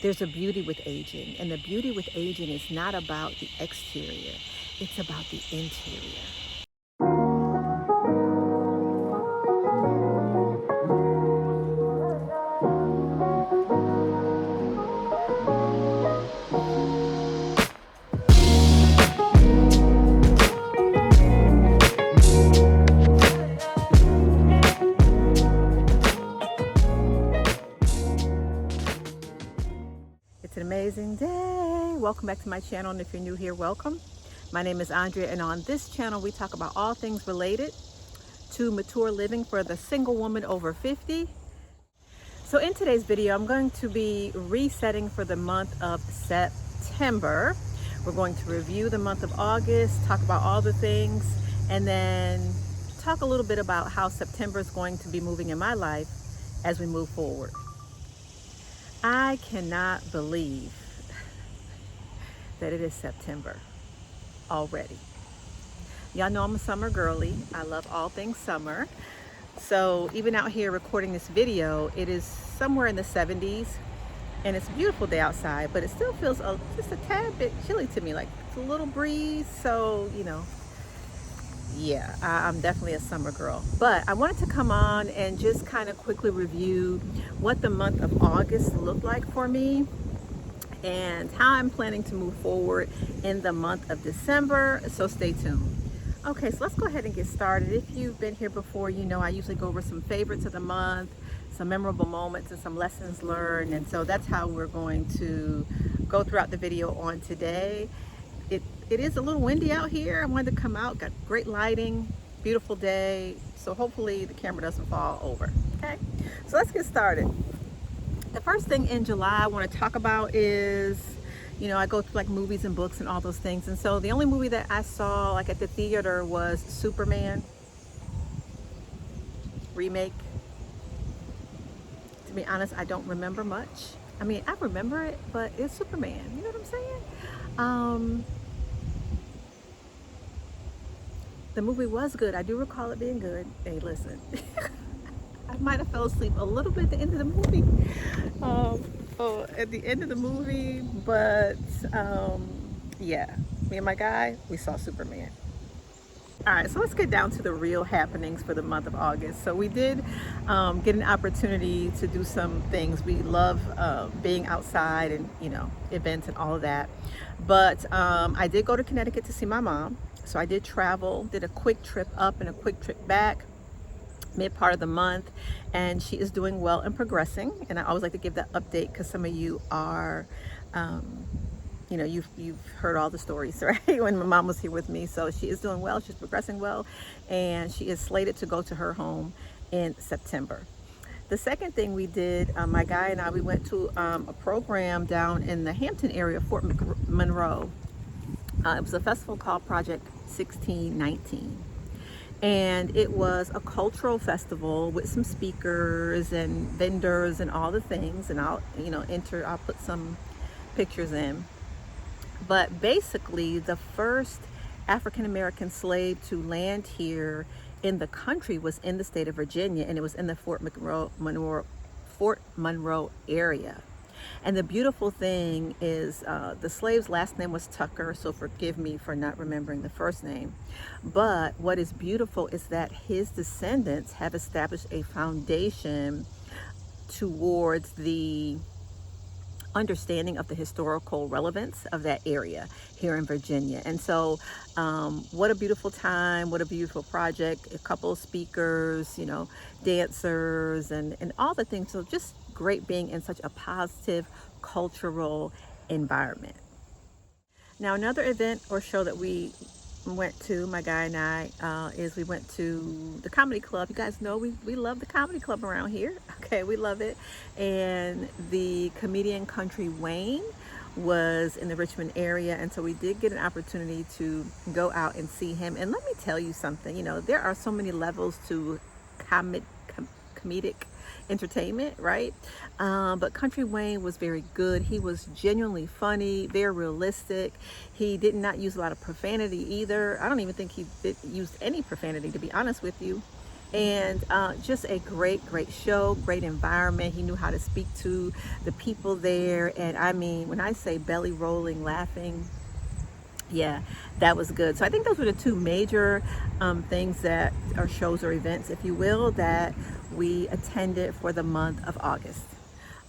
There's a beauty with aging, and the beauty with aging is not about the exterior, it's about the interior. It's an amazing day. Welcome back to my channel, and if you're new here, welcome. My name is Andrea, and on this channel we talk about all things related to mature living for the single woman over 50. So in today's video, I'm going to be resetting for the month of September. We're going to review the month of August, talk about all the things, and then talk a little bit about how September is going to be moving in my life as we move forward. I cannot believe that it is September already. Y'all know I'm a summer girly. I love all things summer. So even out here recording this video, it is somewhere in the 70s and it's a beautiful day outside, but it still feels just a tad bit chilly to me, like it's a little breeze. So, yeah, I'm definitely a summer girl. But I wanted to come on and just kind of quickly review what the month of August looked like for me and how I'm planning to move forward in the month of December. So stay tuned. Okay, so let's go ahead and get started. If you've been here before, you know I usually go over some favorites of the month, some memorable moments, and some lessons learned. And so that's how we're going to go throughout the video on today. It is a little windy out here. I wanted to come out, got great lighting, beautiful day. So hopefully the camera doesn't fall over. Okay, so let's get started. The first thing in July I want to talk about is, I go through like movies and books and all those things. And so the only movie that I saw like at the theater was Superman remake. To be honest, I don't remember much. I mean, I remember it, but it's Superman. You know what I'm saying? The movie was good. I do recall it being good. Hey, listen. I might have fell asleep a little bit at the end of the movie. At the end of the movie, but yeah, me and my guy, we saw Superman. All right, so let's get down to the real happenings for the month of August. So we did get an opportunity to do some things. We love being outside and, events and all of that. But I did go to Connecticut to see my mom. So I did travel, did a quick trip up and a quick trip back mid part of the month, and she is doing well and progressing. And I always like to give that update because some of you are you've heard all the stories, right? When my mom was here with me. So she is doing well, she's progressing well, and she is slated to go to her home in September. The second thing we did, my guy and I, we went to a program down in the Hampton area, Fort Monroe. It was a festival called Project 1619. And it was a cultural festival with some speakers and vendors and all the things. And I'll put some pictures in. But basically, the first African-American slave to land here in the country was in the state of Virginia, and it was in the Fort Monroe area. And the beautiful thing is the slave's last name was Tucker, so forgive me for not remembering the first name. But what is beautiful is that his descendants have established a foundation towards the understanding of the historical relevance of that area here in Virginia. And so what a beautiful time, what a beautiful project, a couple of speakers, dancers and all the things. So just great being in such a positive cultural environment. Now another event or show that we went to, my guy and I, is we went to the comedy club. You guys know we love the comedy club around here. Okay, we love it. And the comedian Country Wayne was in the Richmond area, and so we did get an opportunity to go out and see him. And let me tell you something, there are so many levels to comedic entertainment, right? But Country Wayne was very good. He was genuinely funny, very realistic. He did not use a lot of profanity either. I don't even think he used any profanity, to be honest with you. And just a great show, great environment. He knew how to speak to the people there. And I mean, when I say belly rolling, laughing, yeah, that was good. So I think those were the two major things that are shows or events, if you will, that we attended for the month of August.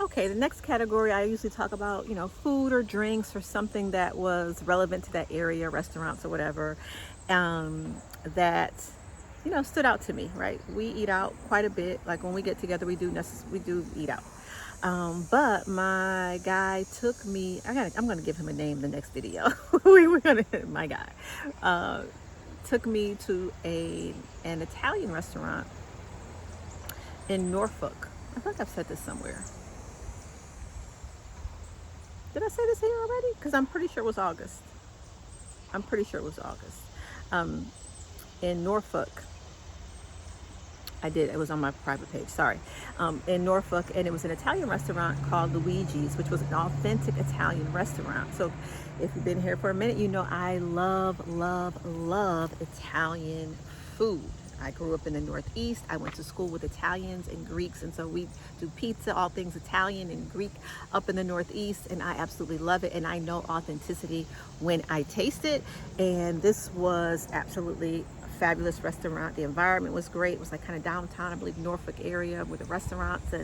Okay, the next category I usually talk about, food or drinks or something that was relevant to that area, restaurants or whatever, that stood out to me. Right, we eat out quite a bit. Like when we get together, we do eat out. But my guy took me. I'm gonna give him a name the next video. My guy took me to an Italian restaurant in Norfolk. I think I've said this somewhere. Did I say this here already? Because I'm pretty sure it was August. Um, in Norfolk. I did. It was on my private page. Sorry. In Norfolk, and it was an Italian restaurant called Luigi's, which was an authentic Italian restaurant. So, if you've been here for a minute, you know I love Italian food. I grew up in the Northeast. I went to school with Italians and Greeks, and so we do pizza, all things Italian and Greek up in the Northeast, and I absolutely love it. And I know authenticity when I taste it. And this was absolutely fabulous restaurant. The environment was great. It was like kind of downtown, I believe, Norfolk area where the restaurants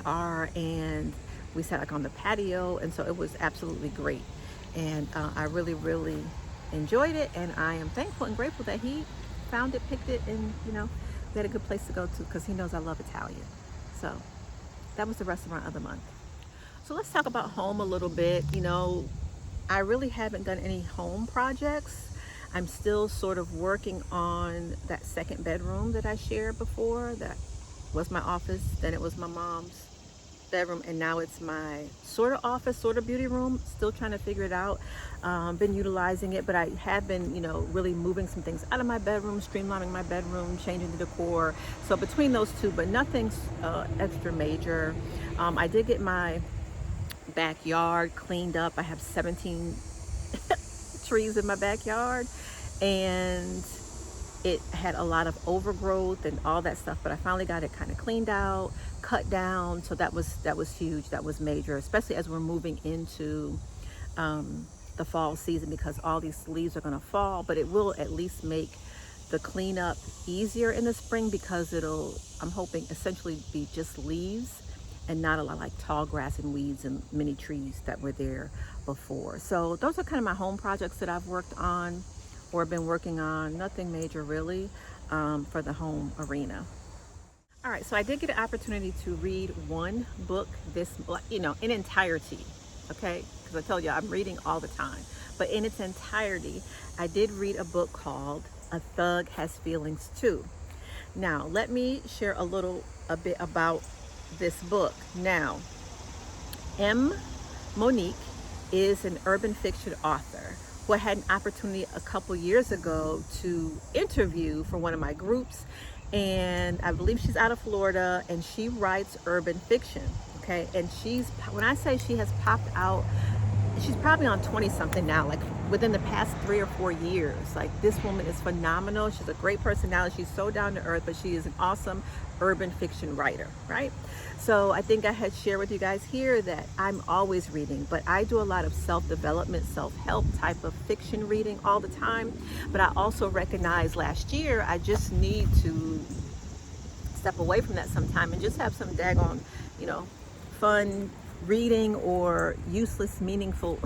are, and we sat like on the patio, and so it was absolutely great. And I really enjoyed it, and I am thankful and grateful that he found it, picked it, and we had a good place to go to because he knows I love Italian. So that was the restaurant of the month. So let's talk about home a little bit. I really haven't done any home projects. I'm still sort of working on that second bedroom that I shared before. That was my office, then it was my mom's bedroom, and now it's my sort of office, sort of beauty room. Still trying to figure it out. Been utilizing it, but I have been, really moving some things out of my bedroom, streamlining my bedroom, changing the decor. So between those two, but nothing's extra major. I did get my backyard cleaned up. I have 17 trees in my backyard, and it had a lot of overgrowth and all that stuff, but I finally got it kind of cleaned out, cut down. So that was huge. That was major, especially as we're moving into the fall season, because all these leaves are going to fall, but it will at least make the cleanup easier in the spring, because I'm hoping, essentially be just leaves and not a lot like tall grass and weeds and many trees that were there before. So those are kind of my home projects that I've worked on or been working on. Nothing major really for the home arena. All right, so I did get an opportunity to read one book in entirety, okay? Because I told you I'm reading all the time. But in its entirety, I did read a book called A Thug Has Feelings Too. Now, let me share a bit about this book. Now, Monique is an urban fiction author who I had an opportunity a couple years ago to interview for one of my groups, and I believe she's out of Florida, and she writes urban fiction, okay? And when I say she has popped out, she's probably on 20 something now, like within the past 3 or 4 years. Like, this woman is phenomenal. She's a great personality. She's so down to earth, but she is an awesome urban fiction writer, right? So I think I had shared with you guys here that I'm always reading, but I do a lot of self-development, self-help type of fiction reading all the time. But I also recognized last year I just need to step away from that sometime and just have some daggone, fun reading or useless, meaningful,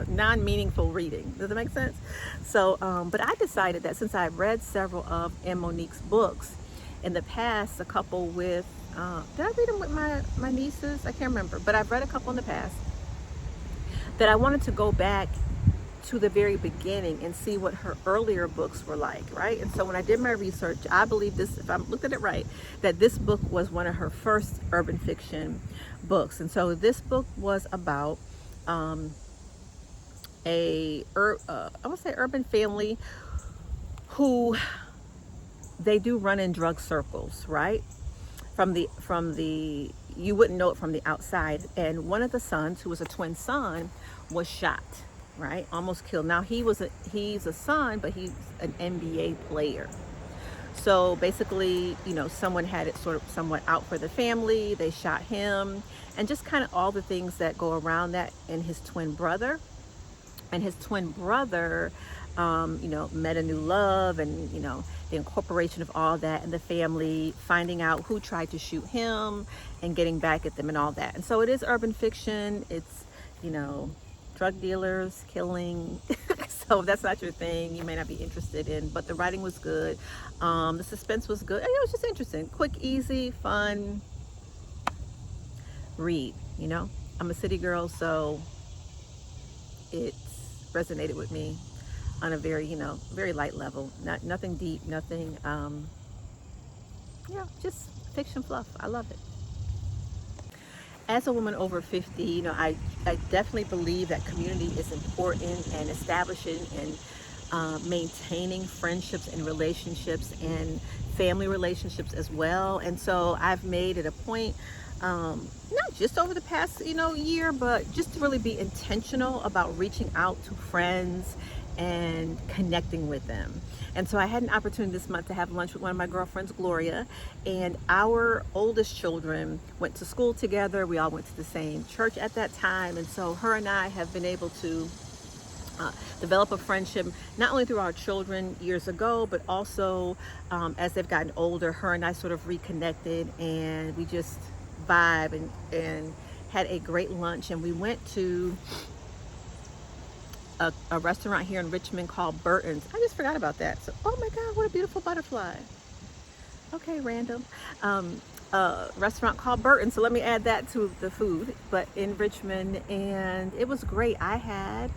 non-meaningful reading. Does that make sense? So, but I decided that since I've read several of Monique's books in the past, a couple with, did I read them with my nieces? I can't remember, but I've read a couple in the past, that I wanted to go back to the very beginning and see what her earlier books were like, right? And so when I did my research, I believe this, if I looked at it right, that this book was one of her first urban fiction books. And so this book was about I would say urban family who they do run in drug circles, right? From the you wouldn't know it from the outside. And one of the sons, who was a twin son, was shot. right? Almost killed. Now he's a son, but he's an NBA player. So basically, someone had it sort of somewhat out for the family. They shot him, and just kind of all the things that go around that. And his twin brother, met a new love, and the incorporation of all that, and the family finding out who tried to shoot him, and getting back at them, and all that. And so it is urban fiction. It's you know drug dealers killing. So if that's not your thing, you may not be interested in. But the writing was good. The suspense was good. And it was just interesting, quick, easy, fun read. I'm a city girl, so it resonated with me on a very, very light level. Nothing deep, nothing, just fiction fluff. I love it. As a woman over 50, I definitely believe that community is important, and establishing and maintaining friendships and relationships and family relationships as well. And so I've made it a point, not just over the past, year, but just to really be intentional about reaching out to friends and connecting with them. And so I had an opportunity this month to have lunch with one of my girlfriends, Gloria, and our oldest children went to school together. We all went to the same church at that time. And so her and I have been able to develop a friendship, not only through our children years ago, but also as they've gotten older. Her and I sort of reconnected, and we just vibe and had a great lunch. And we went to a restaurant here in Richmond called Burton's. I just forgot about that. So, oh my God, what a beautiful butterfly. Okay, random. Restaurant called Burton. So let me add that to the food, but in Richmond, and it was great. I had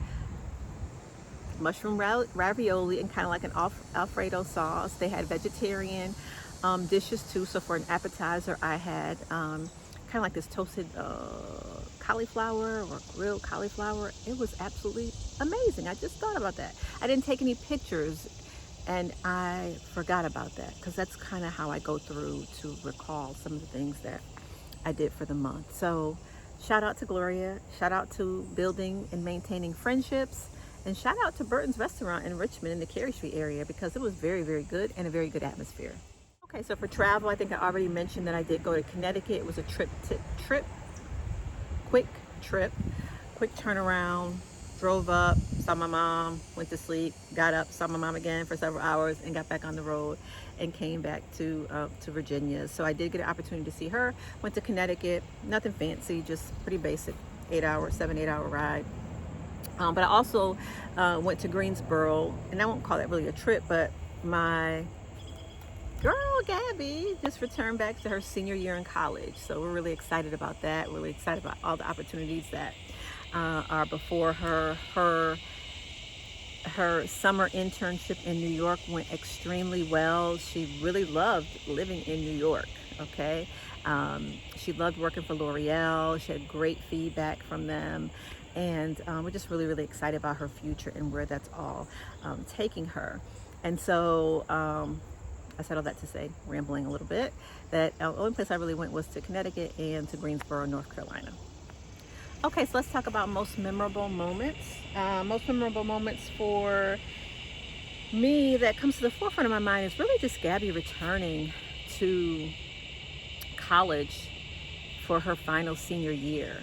mushroom ravioli and kind of like an Alfredo sauce. They had vegetarian dishes too. So for an appetizer, I had kind of like this toasted cauliflower or grilled cauliflower. It was absolutely amazing. I just thought about that. I didn't take any pictures, and I forgot about that, because that's kind of how I go through to recall some of the things that I did for the month. So shout out to Gloria, shout out to building and maintaining friendships, and shout out to Burton's Restaurant in Richmond in the Carey Street area, because it was very, very good and a very good atmosphere. Okay, so for travel, I think I already mentioned that I did go to Connecticut. It was a quick trip, quick turnaround. Drove up, saw my mom, went to sleep, got up, saw my mom again for several hours, and got back on the road and came back to Virginia. So I did get an opportunity to see her. Went to Connecticut, nothing fancy, just pretty basic, 7-8 hour ride. But I also went to Greensboro, and I won't call that really a trip, but my girl Gabby just returned back to her senior year in college. So we're really excited about that. Really excited about all the opportunities that are before her. Her summer internship in New York went extremely well. She really loved living in New York. Okay, she loved working for L'Oreal. She had great feedback from them, and we're just really, really excited about her future and where that's all taking her. And so I said all that to say, rambling a little bit, that the only place I really went was to Connecticut and to Greensboro, North Carolina. Okay, so let's talk about most memorable moments. Most memorable moments for me that comes to the forefront of my mind is really just Gabby returning to college for her final senior year.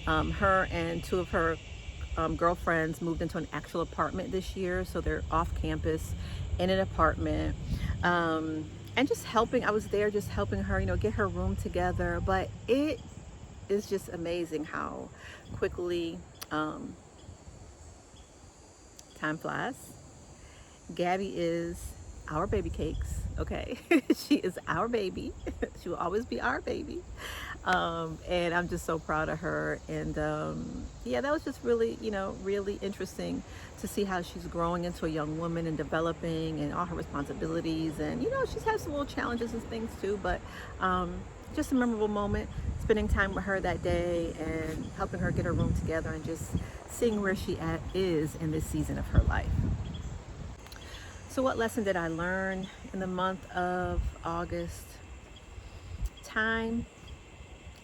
Her and two of her girlfriends moved into an actual apartment this year, so they're off campus in an apartment. And just helping, I was there just helping her, get her room together. But it is just amazing how quickly time flies. Gabby is our baby cakes, okay? She is our baby. She will always be our baby. And I'm just so proud of her. And that was just really, really interesting to see how she's growing into a young woman and developing and all her responsibilities. And, she's had some little challenges and things too, but just a memorable moment, spending time with her that day and helping her get her room together and just seeing where she is in this season of her life. So what lesson did I learn in the month of August? Time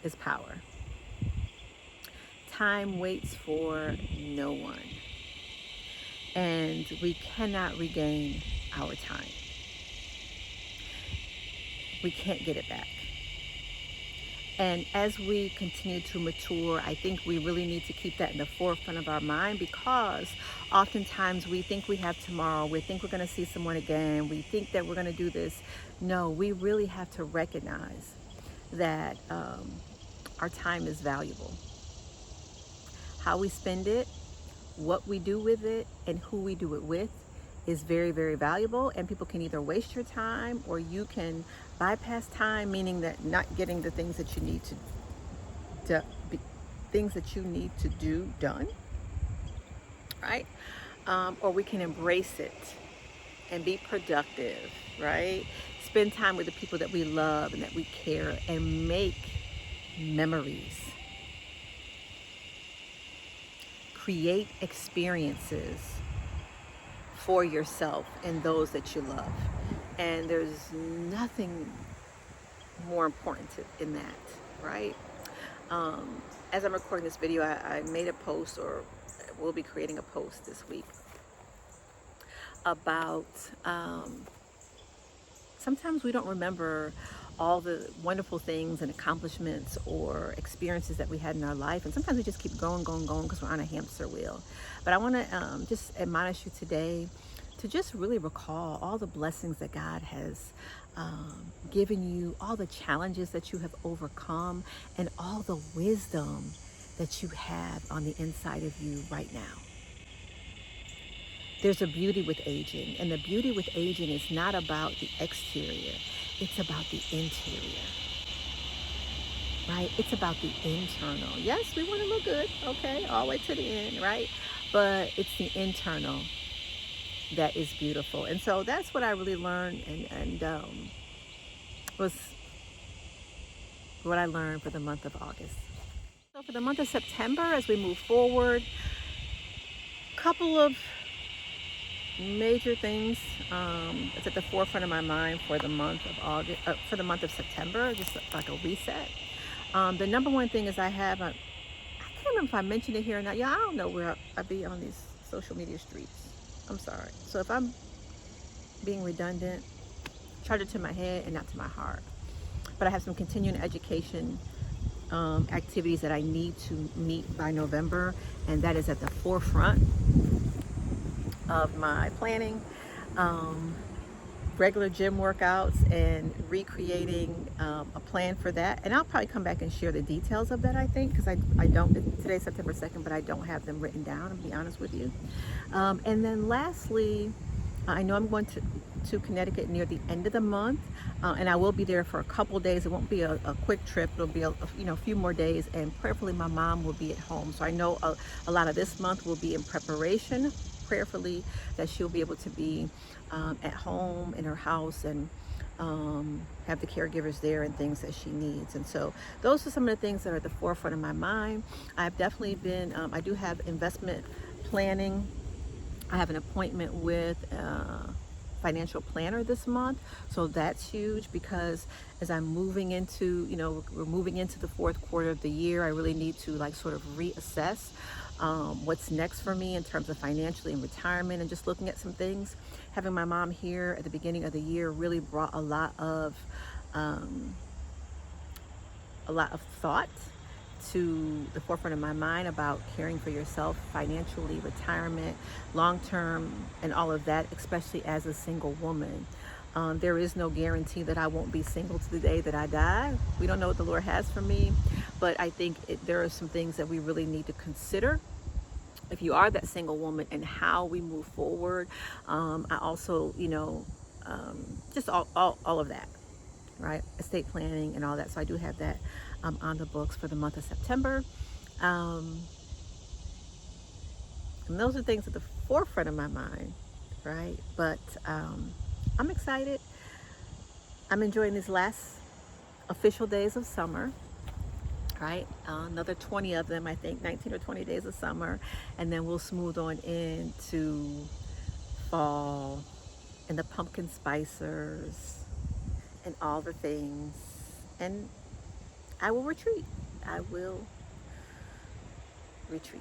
is power. Time waits for no one. and we cannot regain our time. We can't get it back. And as we continue to mature, I think we really need to keep that in the forefront of our mind, because oftentimes we think we have tomorrow. We think we're going to see someone again. We think that we're going to do this. No, we really have to recognize that our time is valuable. How we spend it, what we do with it, and who we do it with is very, very valuable. And people can either waste your time, or you can bypass time, meaning that not getting the things that you need to things that you need to do done, right? Or we can embrace it and be productive, right? Spend time with the people that we love and that we care, and make memories. Create experiences for yourself and those that you love. And there's nothing more important in that, right? As I'm recording this video, I made a post, or will be creating a post this week, about sometimes we don't remember all the wonderful things and accomplishments or experiences that we had in our life. And sometimes we just keep going because we're on a hamster wheel. But I want to just admonish you today to just really recall all the blessings that God has given you, all the challenges that you have overcome, and all the wisdom that you have on the inside of you right now. There's a beauty with aging, and the beauty with aging is not about the exterior, it's about the interior, right? It's about the internal. Yes, we want to look good, okay, all the way to the end, right? But it's the internal that is beautiful. And so that's what I really learned, and was what I learned for the month of August. So for the month of September, as we move forward, a couple of major things that's at the forefront of my mind for the month of August, for the month of September, just like a reset. The number one thing is I can't remember if I mentioned it here or not. Yeah, I don't know where I be on these social media streets. I'm sorry. So if I'm being redundant, charge it to my head and not to my heart. But I have some continuing education activities that I need to meet by November, and that is at the forefront of my planning. Regular gym workouts and recreating a plan for that. And I'll probably come back and share the details of that, I think, because I don't, today's September 2nd, but I don't have them written down, to be honest with you. And then lastly, I know I'm going to Connecticut near the end of the month, and I will be there for a couple days. It won't be a quick trip. It'll be a few more days, and prayerfully my mom will be at home. So I know a lot of this month will be in preparation, prayerfully, that she'll be able to be at home in her house, and have the caregivers there and things that she needs. And so those are some of the things that are at the forefront of my mind. I've definitely been, I do have investment planning. I have an appointment with financial planner this month, so that's huge, because as I'm moving into, we're moving into the fourth quarter of the year, I really need to sort of reassess what's next for me in terms of financially and retirement, and just looking at some things. Having my mom here at the beginning of the year really brought a lot of thought to the forefront of my mind about caring for yourself financially, retirement, long term, and all of that, especially as a single woman. There is no guarantee that I won't be single to the day that I die. We don't know what the Lord has for me, but I think there are some things that we really need to consider if you are that single woman, and how we move forward. I also, just all of that, right? Estate planning and all that. So I do have that on the books for the month of September. And those are things at the forefront of my mind, right? But I'm excited. I'm enjoying these last official days of summer, right? Another 20 of them, I think, 19 or 20 days of summer. And then we'll smooth on into fall and the pumpkin spicers and all the things. And I will retreat. I will retreat.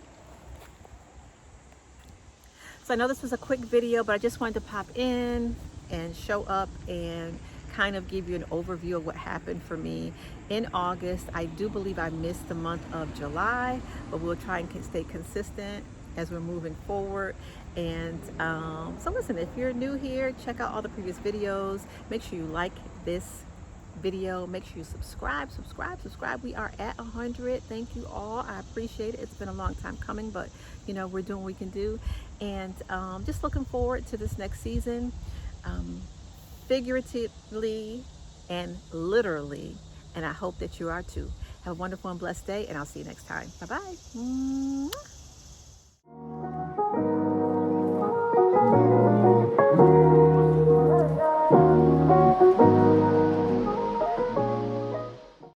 So I know this was a quick video, but I just wanted to pop in and show up and kind of give you an overview of what happened for me in August. I do believe I missed the month of July, but we'll try and stay consistent as we're moving forward. And so listen, if you're new here, check out all the previous videos. Make sure you like this video. Make sure you subscribe. We are at 100. Thank you all. I appreciate it. It's been a long time coming, but you know, we're doing what we can do. And just looking forward to this next season, figuratively and literally. And I hope that you are too. Have a wonderful and blessed day, and I'll see you next time. Bye-bye.